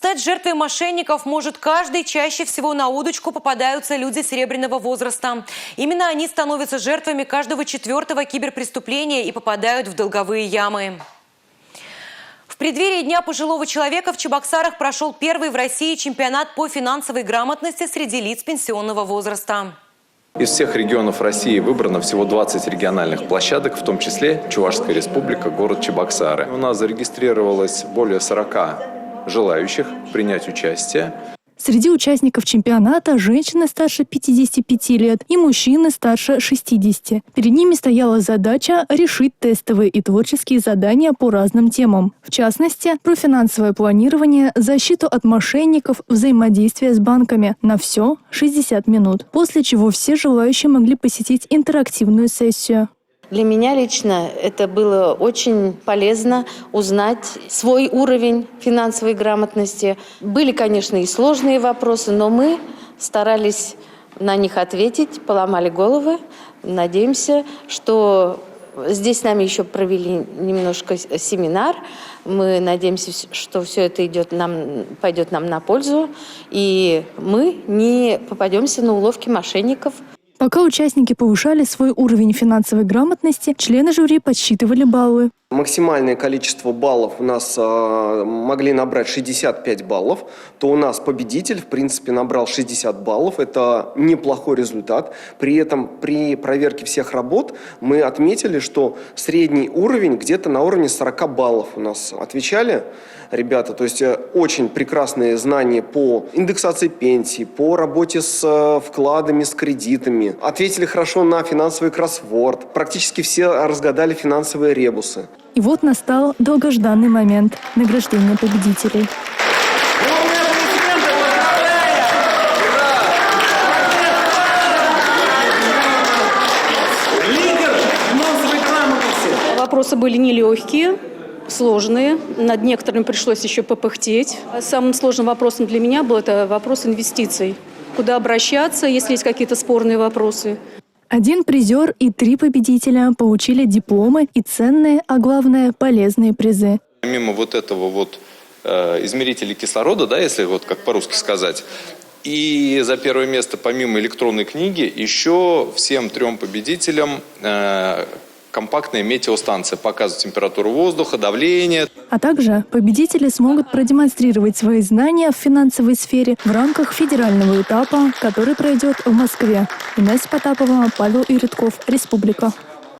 стать жертвой мошенников может каждый. Чаще всего на удочку попадаются люди серебряного возраста. Именно они становятся жертвами каждого 4-го киберпреступления и попадают в долговые ямы. В преддверии Дня пожилого человека в Чебоксарах прошел первый в России чемпионат по финансовой грамотности среди лиц пенсионного возраста. Из всех регионов России выбрано всего 20 региональных площадок, в том числе Чувашская республика, город Чебоксары. У нас зарегистрировалось более 40 желающих принять участие. Среди участников чемпионата женщины старше 55 лет и мужчины старше 60. Перед ними стояла задача решить тестовые и творческие задания по разным темам. В частности, про финансовое планирование, защиту от мошенников, взаимодействие с банками. На все 60 минут. После чего все желающие могли посетить интерактивную сессию. Для меня лично это было очень полезно узнать свой уровень финансовой грамотности. Были, конечно, и сложные вопросы, но мы старались на них ответить, поломали головы. Надеемся, что здесь с нами еще провели немножко семинар. Мы надеемся, что все это пойдет нам на пользу, и мы не попадемся на уловки мошенников. Пока участники повышали свой уровень финансовой грамотности, члены жюри подсчитывали баллы. Максимальное количество баллов у нас могли набрать 65 баллов, то у нас победитель, в принципе, набрал 60 баллов. Это неплохой результат. При этом при проверке всех работ мы отметили, что средний уровень где-то на уровне 40 баллов у нас отвечали ребята. То есть очень прекрасные знания по индексации пенсий, по работе с вкладами, с кредитами. Ответили хорошо на финансовый кроссворд. Практически все разгадали финансовые ребусы. И вот настал долгожданный момент награждения победителей. Вопросы были нелегкие, сложные. Над некоторыми пришлось еще попыхтеть. Самым сложным вопросом для меня был это вопрос инвестиций. Куда обращаться, если есть какие-то спорные вопросы. 1 призер и 3 победителя получили дипломы и ценные, а главное, полезные призы. Помимо вот этого измерителя кислорода, да, если как по-русски сказать, и за первое место, помимо электронной книги, еще всем 3 победителям компактная метеостанция показывает температуру воздуха, давление. А также победители смогут продемонстрировать свои знания в финансовой сфере в рамках федерального этапа, который пройдет в Москве. Инесса Потапова, Павел Ирытков, Республика.